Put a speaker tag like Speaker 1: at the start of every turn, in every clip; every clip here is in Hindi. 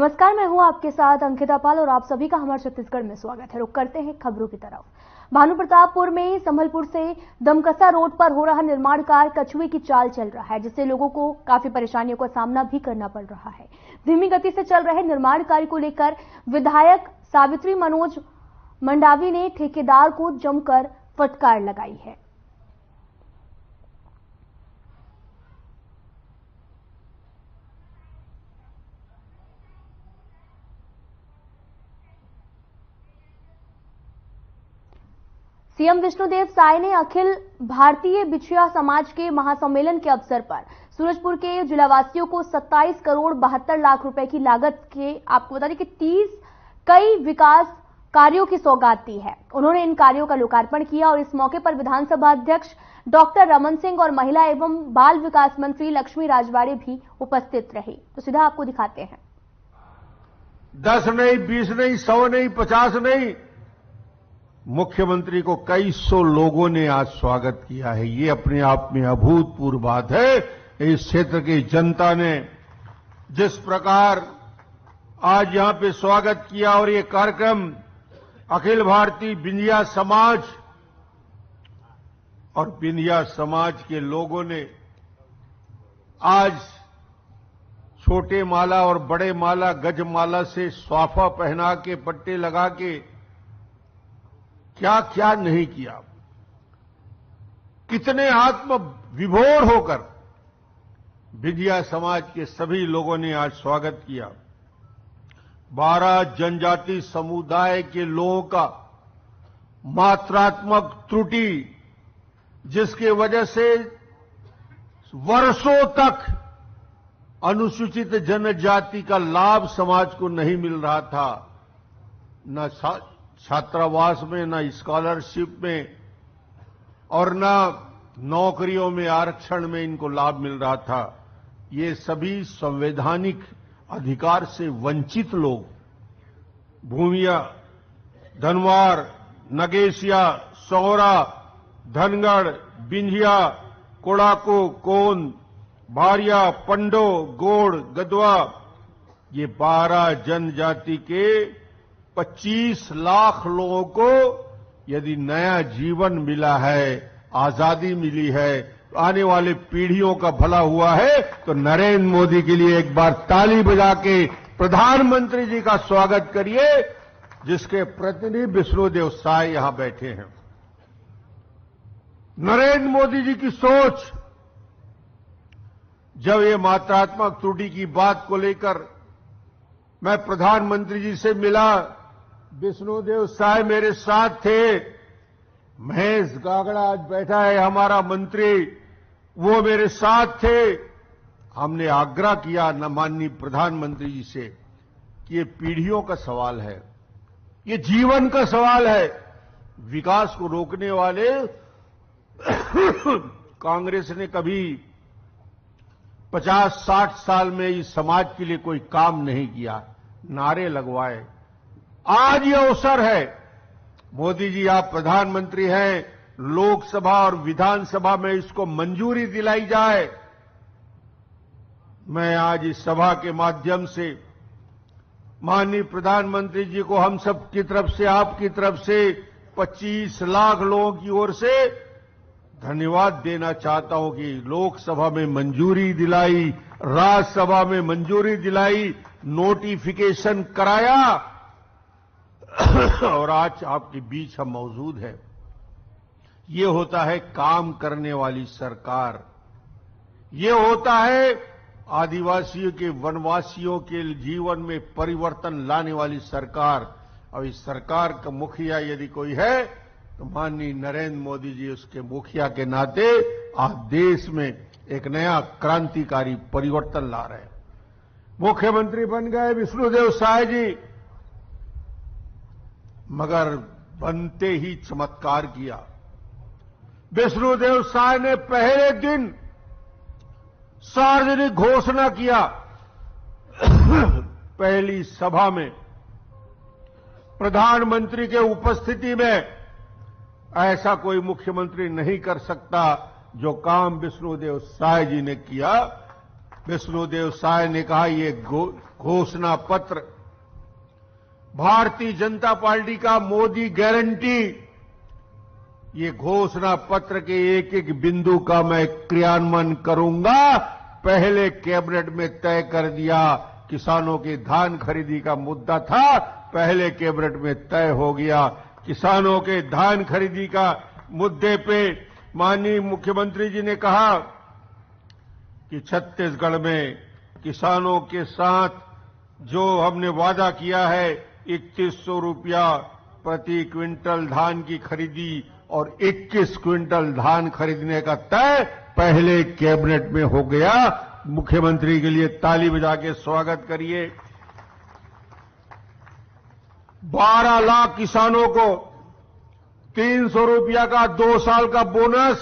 Speaker 1: नमस्कार, मैं हूं आपके साथ अंकिता पाल और आप सभी का हमारे छत्तीसगढ़ में स्वागत है। रुक करते हैं खबरों की तरफ। भानुप्रतापपुर में संभलपुर से दमकसा रोड पर हो रहा निर्माण कार्य कछुए की चाल चल रहा है, जिससे लोगों को काफी परेशानियों का सामना भी करना पड़ रहा है। धीमी गति से चल रहे निर्माण कार्य को लेकर विधायक सावित्री मनोज मंडावी ने ठेकेदार को जमकर फटकार लगाई है। सीएम विष्णुदेव साय ने अखिल भारतीय बिछुआ समाज के महासम्मेलन के अवसर पर सूरजपुर के जिलावासियों को 27 करोड़ 72 लाख रुपए की लागत के आपको बता दें कि 30 कई विकास कार्यों की सौगात दी है। उन्होंने इन कार्यों का लोकार्पण किया और इस मौके पर विधानसभा अध्यक्ष डॉक्टर रमन सिंह और महिला एवं बाल विकास मंत्री लक्ष्मी राजवाड़े भी उपस्थित रहे। तो सीधा आपको दिखाते हैं।
Speaker 2: 10 नहीं, 20 नहीं, 100 नहीं, 50 नहीं, मुख्यमंत्री को कई सौ लोगों ने आज स्वागत किया है। ये अपने आप में अभूतपूर्व बात है। इस क्षेत्र की जनता ने जिस प्रकार आज यहां पे स्वागत किया और ये कार्यक्रम अखिल भारतीय बिंदिया समाज और बिंदिया समाज के लोगों ने आज छोटे माला और बड़े माला गज माला से स्वाफा पहना के पट्टे लगा के क्या क्या नहीं किया। कितने आत्म विभोर होकर बिंदिया समाज के सभी लोगों ने आज स्वागत किया। 12 जनजाति समुदाय के लोगों का मात्रात्मक त्रुटि, जिसके वजह से वर्षों तक अनुसूचित जनजाति का लाभ समाज को नहीं मिल रहा था, न छात्रावास में, न स्कॉलरशिप में और न नौकरियों में आरक्षण में इनको लाभ मिल रहा था। ये सभी संवैधानिक अधिकार से वंचित लोग भूमिया, धनवार, नगेशिया, सौरा, धनगढ़, बिंझिया, कोड़ाको, कोन, भारिया, पंडो, गोड़, गदवा, ये 12 जनजाति के 25 लाख लोगों को यदि नया जीवन मिला है, आजादी मिली है, आने वाले पीढ़ियों का भला हुआ है, तो नरेंद्र मोदी के लिए एक बार ताली बजा के प्रधानमंत्री जी का स्वागत करिए, जिसके प्रतिनिधि विष्णुदेव साय यहां बैठे हैं। नरेंद्र मोदी जी की सोच, जब ये मात्रात्मक त्रुटि की बात को लेकर मैं प्रधानमंत्री जी से मिला, विष्णुदेव साय मेरे साथ थे। महेश गागड़ा आज बैठा है हमारा मंत्री, वो मेरे साथ थे। हमने आग्रह किया न माननीय प्रधानमंत्री जी से कि ये पीढ़ियों का सवाल है, ये जीवन का सवाल है। विकास को रोकने वाले कांग्रेस ने कभी 50-60 साल में इस समाज के लिए कोई काम नहीं किया, नारे लगवाए। आज ये अवसर है, मोदी जी आप प्रधानमंत्री हैं, लोकसभा और विधानसभा में इसको मंजूरी दिलाई जाए। मैं आज इस सभा के माध्यम से माननीय प्रधानमंत्री जी को हम सब की तरफ से, आपकी तरफ से 25 लाख लोगों की ओर से धन्यवाद देना चाहता हूं कि लोकसभा में मंजूरी दिलाई, राज्यसभा में मंजूरी दिलाई, नोटिफिकेशन कराया और आज आपके बीच हम मौजूद हैं। ये होता है काम करने वाली सरकार, ये होता है आदिवासियों के, वनवासियों के जीवन में परिवर्तन लाने वाली सरकार। और इस सरकार का मुखिया यदि कोई है तो माननीय नरेंद्र मोदी जी उसके मुखिया के नाते आज देश में एक नया क्रांतिकारी परिवर्तन ला रहे हैं। मुख्यमंत्री बन गए विष्णुदेव साय जी, मगर बनते ही चमत्कार किया। विष्णुदेव साय ने पहले दिन सार्वजनिक घोषणा किया, पहली सभा में प्रधानमंत्री के उपस्थिति में ऐसा कोई मुख्यमंत्री नहीं कर सकता जो काम विष्णुदेव साय जी ने किया। विष्णुदेव साय ने कहा, ये घोषणा पत्र भारतीय जनता पार्टी का मोदी गारंटी, ये घोषणा पत्र के एक एक बिंदु का मैं क्रियान्वयन करूंगा। पहले कैबिनेट में तय कर दिया। किसानों की धान खरीदी का मुद्दा था, पहले कैबिनेट में तय हो गया। किसानों के धान खरीदी का मुद्दे पे माननीय मुख्यमंत्री जी ने कहा कि छत्तीसगढ़ में किसानों के साथ जो हमने वादा किया है 3100 रुपया प्रति क्विंटल धान की खरीदी और 21 क्विंटल धान खरीदने का तय पहले कैबिनेट में हो गया। मुख्यमंत्री के लिए ताली बजा के स्वागत करिए। 12 लाख किसानों को 300 रुपया का 2 साल का बोनस।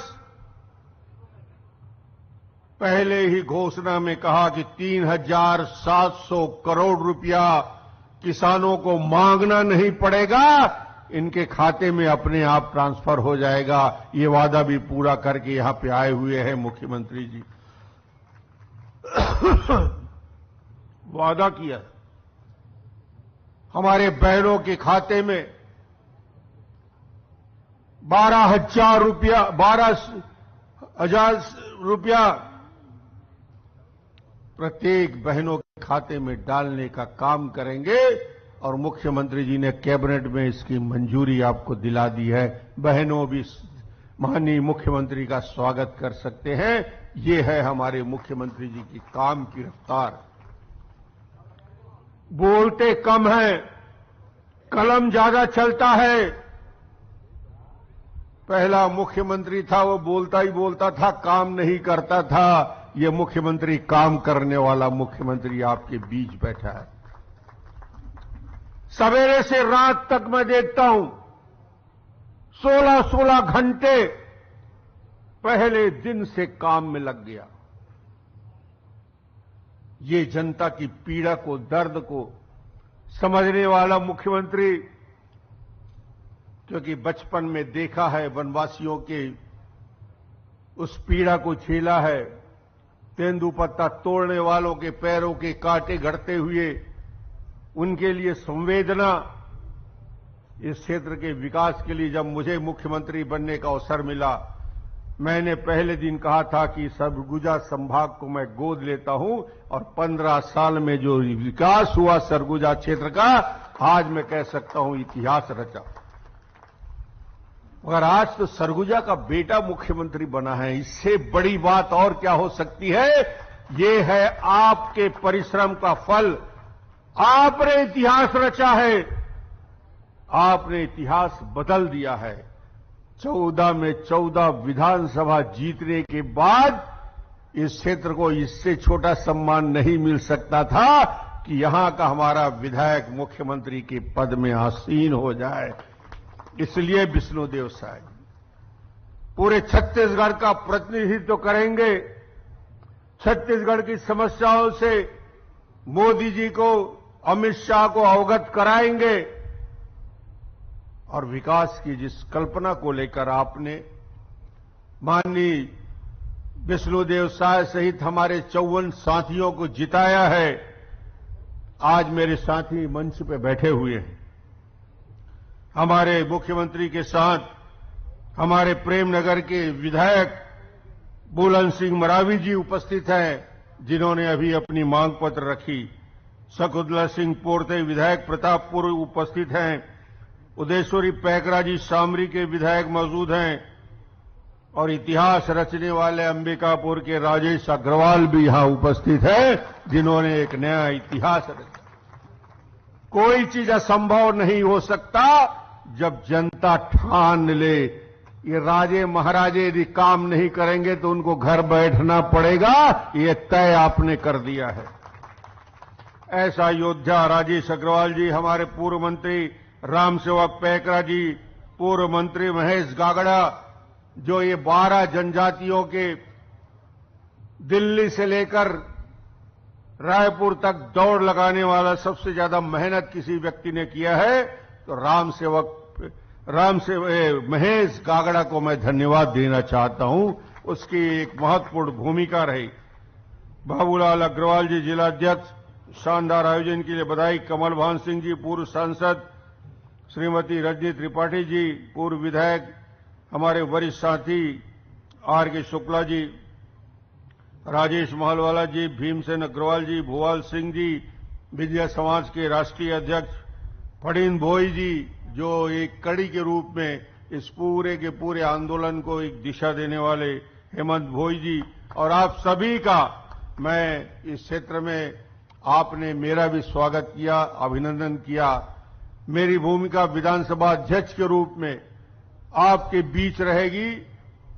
Speaker 2: पहले ही घोषणा में कहा कि 3,700 करोड़ रुपया किसानों को मांगना नहीं पड़ेगा, इनके खाते में अपने आप ट्रांसफर हो जाएगा। ये वादा भी पूरा करके यहां पे आए हुए हैं मुख्यमंत्री जी। वादा किया हमारे बहनों के खाते में 12,000 रुपया प्रत्येक बहनों के खाते में डालने का काम करेंगे और मुख्यमंत्री जी ने कैबिनेट में इसकी मंजूरी आपको दिला दी है। बहनों भी माननीय मुख्यमंत्री का स्वागत कर सकते हैं। ये है हमारे मुख्यमंत्री जी की काम की रफ्तार। बोलते कम है, कलम ज्यादा चलता है। पहला मुख्यमंत्री था वो बोलता ही बोलता था, काम नहीं करता था। ये मुख्यमंत्री काम करने वाला मुख्यमंत्री आपके बीच बैठा है। सवेरे से रात तक मैं देखता हूं 16-16 घंटे पहले दिन से काम में लग गया। ये जनता की पीड़ा को, दर्द को समझने वाला मुख्यमंत्री, क्योंकि बचपन में देखा है, वनवासियों के उस पीड़ा को झेला है। तेंदुपत्ता तोड़ने वालों के पैरों के कांटे गड़ते हुए उनके लिए संवेदना। इस क्षेत्र के विकास के लिए जब मुझे मुख्यमंत्री बनने का अवसर मिला, मैंने पहले दिन कहा था कि सरगुजा संभाग को मैं गोद लेता हूं और 15 साल में जो विकास हुआ सरगुजा क्षेत्र का, आज मैं कह सकता हूं इतिहास रचा। मगर आज तो सरगुजा का बेटा मुख्यमंत्री बना है। इससे बड़ी बात और क्या हो सकती है? ये है आपके परिश्रम का फल। आपने इतिहास रचा है, आपने इतिहास बदल दिया है। 14 में 14 विधानसभा जीतने के बाद इस क्षेत्र को इससे छोटा सम्मान नहीं मिल सकता था कि यहां का हमारा विधायक मुख्यमंत्री के पद में आसीन हो जाए। इसलिए विष्णुदेव साय पूरे छत्तीसगढ़ का प्रतिनिधित्व करेंगे। छत्तीसगढ़ की समस्याओं से मोदी जी को, अमित शाह को अवगत कराएंगे और विकास की जिस कल्पना को लेकर आपने माननीय विष्णुदेव साय सहित हमारे 54 साथियों को जिताया है, आज मेरे साथी मंच पे बैठे हुए हैं। हमारे मुख्यमंत्री के साथ हमारे प्रेमनगर के विधायक बुलंद सिंह मरावी जी उपस्थित हैं, जिन्होंने अभी अपनी मांग पत्र रखी। शकुंतला सिंह पोर्ते विधायक प्रतापपुर उपस्थित हैं। उदयश्वरी पैकरा जी सामरी के विधायक मौजूद हैं और इतिहास रचने वाले अंबिकापुर के राजेश अग्रवाल भी यहां उपस्थित हैं, जिन्होंने एक नया इतिहास रचा। कोई चीज असंभव नहीं हो सकता जब जनता ठान ले। ये राजे महाराजे यदि काम नहीं करेंगे तो उनको घर बैठना पड़ेगा, ये तय आपने कर दिया है। ऐसा योद्धा राजेश अग्रवाल जी, हमारे पूर्व मंत्री रामसेवक पैकरा जी, पूर्व मंत्री महेश गागड़ा, जो ये 12 जनजातियों के दिल्ली से लेकर रायपुर तक दौड़ लगाने वाला सबसे ज्यादा मेहनत किसी व्यक्ति ने किया है, तो महेश गागड़ा को मैं धन्यवाद देना चाहता हूं। उसकी एक महत्वपूर्ण भूमिका रही। बाबूलाल अग्रवाल जी जिला अध्यक्ष, शानदार आयोजन के लिए बधाई। कमल भान सिंह जी पूर्व सांसद, श्रीमती रजनी त्रिपाठी जी पूर्व विधायक, हमारे वरिष्ठ साथी आर के शुक्ला जी, राजेश महलवाला जी, भीमसेन अग्रवाल जी, भुवाल सिंह जी, विंध्या समाज के राष्ट्रीय अध्यक्ष फड़ीन भोई जी, जो एक कड़ी के रूप में इस पूरे के पूरे आंदोलन को एक दिशा देने वाले हेमंत भोई जी, और आप सभी का मैं इस क्षेत्र में आपने मेरा भी स्वागत किया, अभिनंदन किया। मेरी भूमिका विधानसभा अध्यक्ष के रूप में आपके बीच रहेगी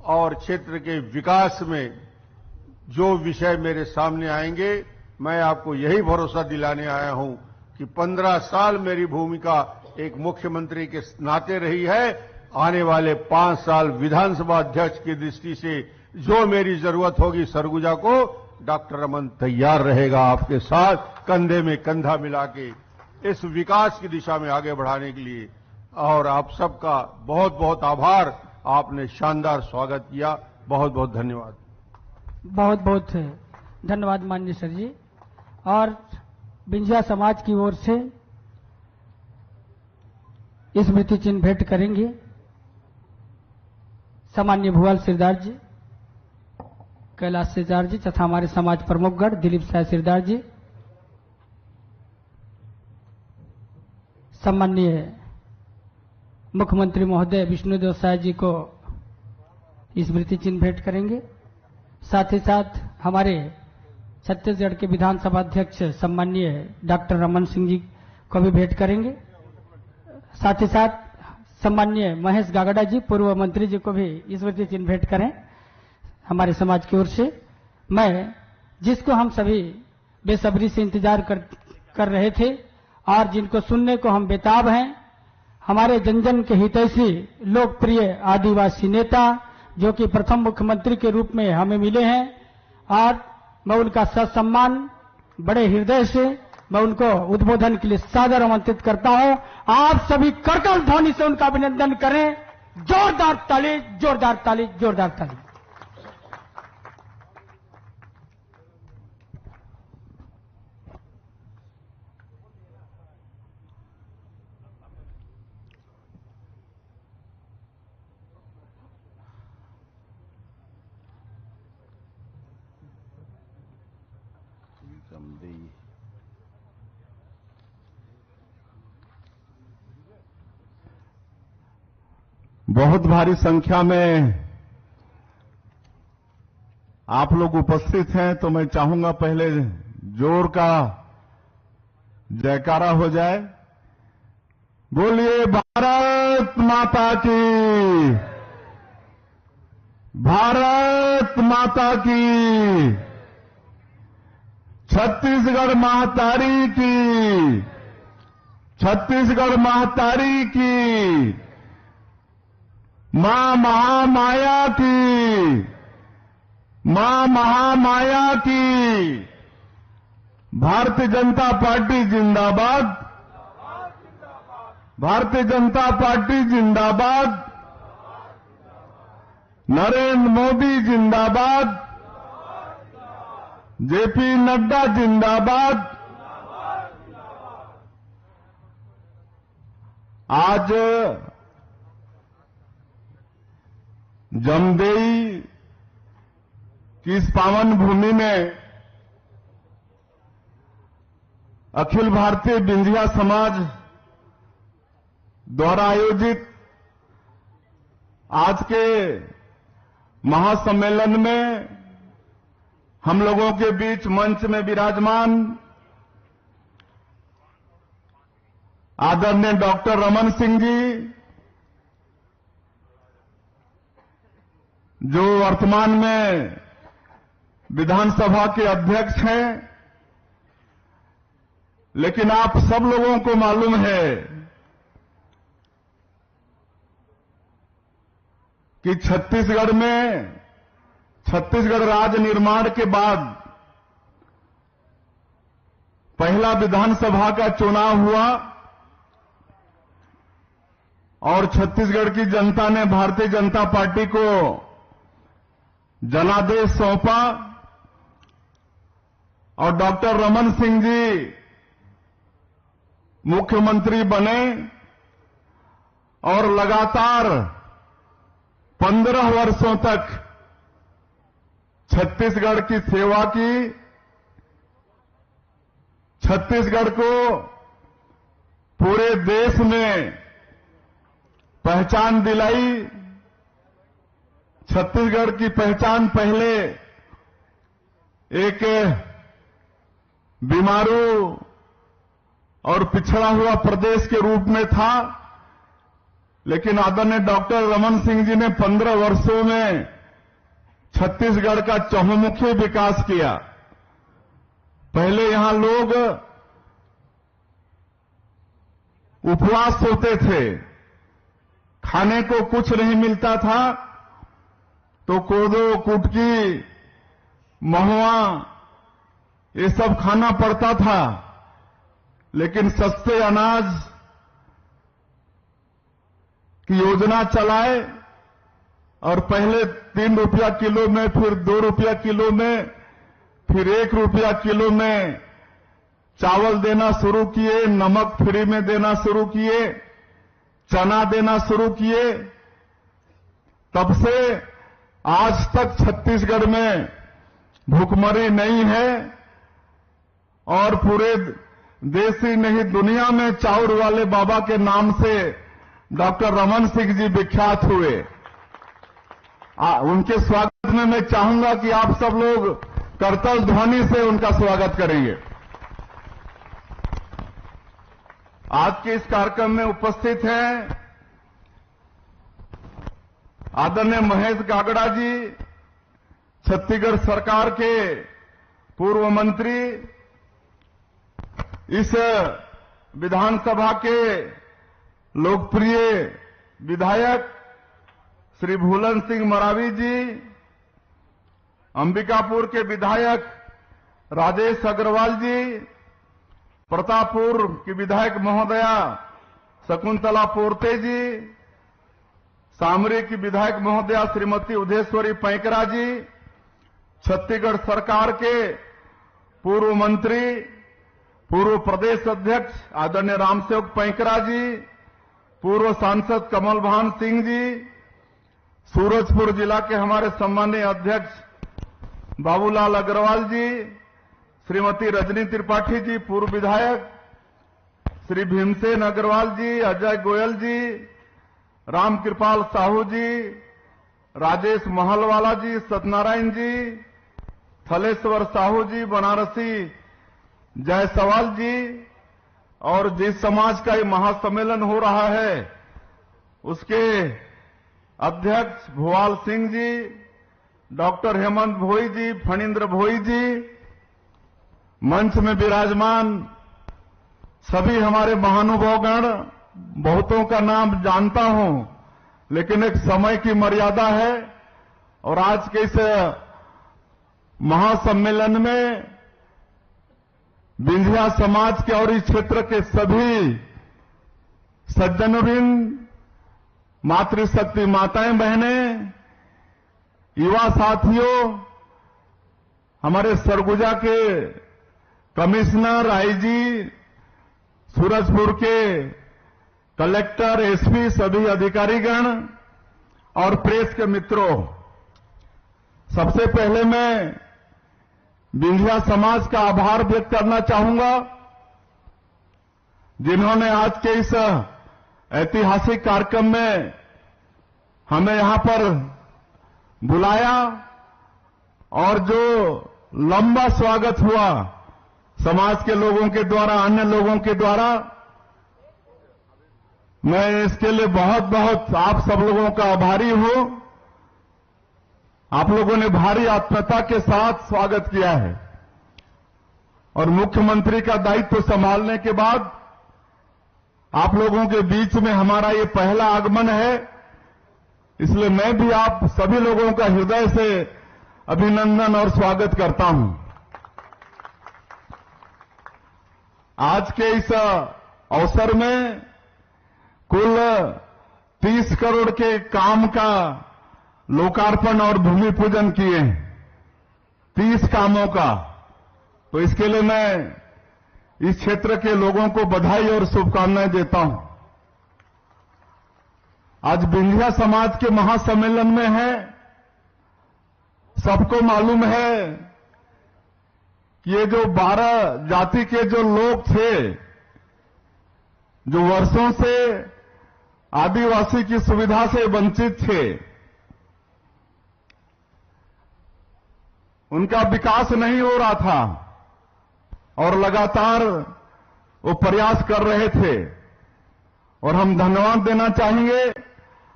Speaker 2: और क्षेत्र के विकास में जो विषय मेरे सामने आएंगे, मैं आपको यही भरोसा दिलाने आया हूं कि 15 साल मेरी भूमिका एक मुख्यमंत्री के नाते रही है। आने वाले 5 साल विधानसभा अध्यक्ष की दृष्टि से जो मेरी जरूरत होगी सरगुजा को, डॉक्टर रमन तैयार रहेगा आपके साथ कंधे में कंधा मिला के इस विकास की दिशा में आगे बढ़ाने के लिए। और आप सबका बहुत बहुत आभार, आपने शानदार स्वागत किया। बहुत बहुत धन्यवाद।
Speaker 3: बहुत बहुत धन्यवाद माननीय सर जी। और विंध्या समाज की ओर से स्मृति चिन्ह भेंट करेंगे सामान्य भुवाल सिरदार जी, कैलाश सिरदार जी तथा हमारे समाज प्रमुखगण दिलीप साय सिरदार जी। सम्माननीय मुख्यमंत्री महोदय विष्णुदेव साय जी को स्मृति चिन्ह भेंट करेंगे। साथ ही साथ हमारे छत्तीसगढ़ के विधानसभा अध्यक्ष सम्माननीय डॉक्टर रमन सिंह जी को भी भेंट करेंगे। साथ ही साथ सम्माननीय महेश गागड़ा जी पूर्व मंत्री जी को भी स्मृति चिन्ह भेंट करें हमारे समाज की ओर से। मैं जिसको हम सभी बेसब्री से इंतजार कर रहे थे और जिनको सुनने को हम बेताब हैं, हमारे जन जन के हितैषी लोकप्रिय आदिवासी नेता जो कि प्रथम मुख्यमंत्री के रूप में हमें मिले हैं, और मैं उनका ससम्मान बड़े हृदय से मैं उनको उद्बोधन के लिए सादर आमंत्रित करता हूं। आप सभी करकल ध्वनि से उनका अभिनंदन करें। जोरदार ताली, जोरदार ताली, जोरदार ताली।
Speaker 4: बहुत भारी संख्या में आप लोग उपस्थित हैं, तो मैं चाहूंगा पहले जोर का जयकारा हो जाए। बोलिए भारत माता की, भारत माता की, छत्तीसगढ़ महातारी की, छत्तीसगढ़ महातारी की, मां महामाया की, मां महामाया की। भारतीय जनता पार्टी जिंदाबाद, भारतीय जनता पार्टी जिंदाबाद, नरेंद्र मोदी जिंदाबाद, जेपी नड्डा जिंदाबाद। आज जमदेई की इस पावन भूमि में अखिल भारतीय विंध्या समाज द्वारा आयोजित आज के महासम्मेलन में हम लोगों के बीच मंच में विराजमान आदरणीय डॉक्टर रमन सिंह जी, जो वर्तमान में विधानसभा के अध्यक्ष हैं, लेकिन आप सब लोगों को मालूम है कि छत्तीसगढ़ में छत्तीसगढ़ राज्य निर्माण के बाद पहला विधानसभा का चुनाव हुआ और छत्तीसगढ़ की जनता ने भारतीय जनता पार्टी को जनादेश सौंपा और डॉक्टर रमन सिंह जी मुख्यमंत्री बने और लगातार 15 वर्षों तक छत्तीसगढ़ की सेवा की, छत्तीसगढ़ को पूरे देश में पहचान दिलाई। छत्तीसगढ़ की पहचान पहले एक बीमारू और पिछड़ा हुआ प्रदेश के रूप में था, लेकिन आदरणीय डॉक्टर रमन सिंह जी ने 15 वर्षों में छत्तीसगढ़ का चहुमुखी विकास किया। पहले यहां लोग उपवास होते थे, खाने को कुछ नहीं मिलता था तो कोदो, कुटकी, महुआ ये सब खाना पड़ता था, लेकिन सस्ते अनाज की योजना चलाए और पहले 3 रुपया किलो में, फिर 2 रुपया किलो में, फिर 1 रुपया किलो में चावल देना शुरू किए, नमक फ्री में देना शुरू किए, चना देना शुरू किए। तब से आज तक छत्तीसगढ़ में भूखमरी नहीं है और पूरे देश ही नहीं दुनिया में चाउर वाले बाबा के नाम से डॉक्टर रमन सिंह जी विख्यात हुए। उनके स्वागत में मैं चाहूंगा कि आप सब लोग करतल ध्वनि से उनका स्वागत करेंगे। आज के इस कार्यक्रम में उपस्थित हैं आदरणीय महेश गागड़ा जी, छत्तीसगढ़ सरकार के पूर्व मंत्री, इस विधानसभा के लोकप्रिय विधायक श्री भूलन सिंह मरावी जी, अंबिकापुर के विधायक राजेश अग्रवाल जी, प्रतापपुर की विधायक महोदया शकुंतला पोर्ते जी, सामरी की विधायक महोदया श्रीमती उदेश्वरी पैंकरा जी, छत्तीसगढ़ सरकार के पूर्व मंत्री, पूर्व प्रदेश अध्यक्ष आदरणीय रामसेवक पैंकरा जी, पूर्व सांसद कमल भान सिंह जी, सूरजपुर जिला के हमारे सम्मानीय अध्यक्ष बाबूलाल अग्रवाल जी, श्रीमती रजनी त्रिपाठी जी, पूर्व विधायक, श्री भीमसेन अग्रवाल जी, अजय गोयल जी, रामकृपाल साहू जी, राजेश महलवाला जी, सत्यनारायण जी, थलेश्वर साहू जी, बनारसी जायसवाल जी, और जिस समाज का ये महासम्मेलन हो रहा है उसके अध्यक्ष भुवाल सिंह जी, डॉक्टर हेमंत भोई जी, फणींद्र भोई जी, मंच में विराजमान सभी हमारे महानुभावगण, बहुतों का नाम जानता हूं, लेकिन एक समय की मर्यादा है और आज के इस महासम्मेलन में विंध्या समाज के और इस क्षेत्र के सभी सज्जनवृंद, मातृशक्ति माताएं बहनें, युवा साथियों, हमारे सरगुजा के कमिश्नर, आईजी, सूरजपुर के कलेक्टर, एसपी, सभी अधिकारीगण और प्रेस के मित्रों, सबसे पहले मैं विंध्या समाज का आभार व्यक्त करना चाहूंगा जिन्होंने आज के इस ऐतिहासिक कार्यक्रम में हमें यहां पर बुलाया और जो लंबा स्वागत हुआ समाज के लोगों के द्वारा, अन्य लोगों के द्वारा, मैं इसके लिए बहुत बहुत आप सब लोगों का आभारी हूं। आप लोगों ने भारी आत्मीयता के साथ स्वागत किया है और मुख्यमंत्री का दायित्व संभालने के बाद आप लोगों के बीच में हमारा ये पहला आगमन है, इसलिए मैं भी आप सभी लोगों का हृदय से अभिनंदन और स्वागत करता हूं। आज के इस अवसर में कुल 30 करोड़ के काम का लोकार्पण और भूमि पूजन किए हैं। 30 कामों का तो इसके लिए मैं इस क्षेत्र के लोगों को बधाई और शुभकामनाएं देता हूं। आज विंध्या समाज के महासम्मेलन में है। सबको मालूम है कि ये जो 12 जाति के जो लोग थे, जो वर्षों से आदिवासी की सुविधा से वंचित थे, उनका विकास नहीं हो रहा था और लगातार वो प्रयास कर रहे थे। और हम धन्यवाद देना चाहेंगे,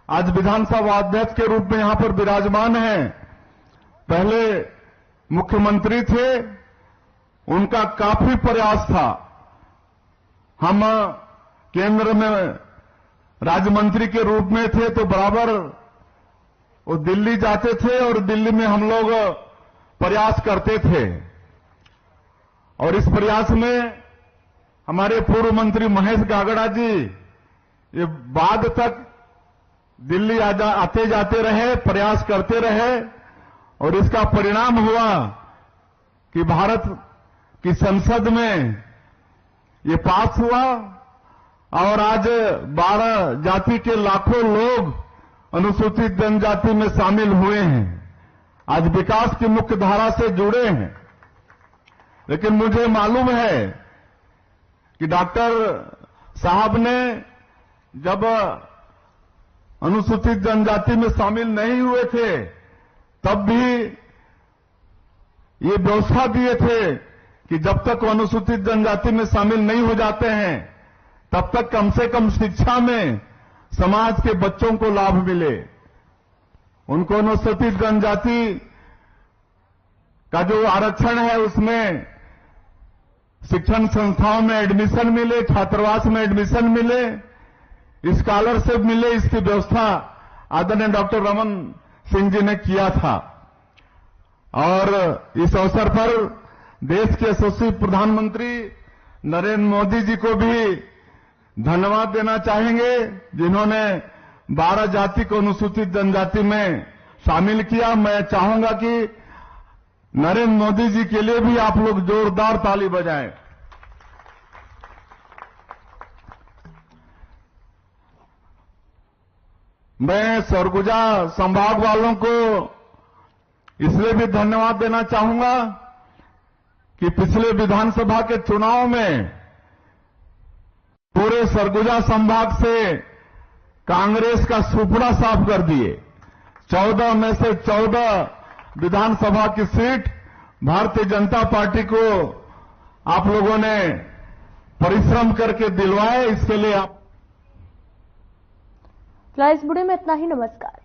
Speaker 4: आज विधानसभा अध्यक्ष के रूप में यहां पर विराजमान हैं। पहले मुख्यमंत्री थे, उनका काफी प्रयास था। हम केंद्र में राज्य मंत्री के रूप में थे तो बराबर वो दिल्ली जाते थे और दिल्ली में हम लोग प्रयास करते थे। और इस प्रयास में हमारे पूर्व मंत्री महेश गागड़ा जी ये बाद तक दिल्ली आते जाते रहे, प्रयास करते रहे और इसका परिणाम हुआ कि भारत की संसद में ये पास हुआ और आज 12 जाति के लाखों लोग अनुसूचित जनजाति में शामिल हुए हैं, आज विकास की मुख्य धारा से जुड़े हैं। लेकिन मुझे मालूम है कि डॉक्टर साहब ने जब अनुसूचित जनजाति में शामिल नहीं हुए थे तब भी ये व्यवस्था दिए थे कि जब तक अनुसूचित जनजाति में शामिल नहीं हो जाते हैं तब तक कम से कम शिक्षा में समाज के बच्चों को लाभ मिले। उनको अनुसूचित जनजाति का जो आरक्षण है उसमें शिक्षण संस्थाओं में एडमिशन मिले, छात्रावास में एडमिशन मिले, स्कॉलरशिप मिले। इसकी व्यवस्था आदरणीय डॉक्टर रमन सिंह जी ने किया था। और इस अवसर पर देश के यशस्वी प्रधानमंत्री नरेंद्र मोदी जी को भी धन्यवाद देना चाहेंगे, जिन्होंने 12 जाति को अनुसूचित जनजाति में शामिल किया। मैं चाहूंगा कि नरेंद्र मोदी जी के लिए भी आप लोग जोरदार ताली बजाएं। मैं सरगुजा संभाग वालों को इसलिए भी धन्यवाद देना चाहूंगा कि पिछले विधानसभा के चुनाव में पूरे सरगुजा संभाग से कांग्रेस का सुपड़ा साफ कर दिए। 14 में से 14 विधानसभा की सीट भारतीय जनता पार्टी को आप लोगों ने परिश्रम करके दिलवाए। इसके लिए आप
Speaker 1: फिलहाल इस बुलेटिन में इतना ही। नमस्कार।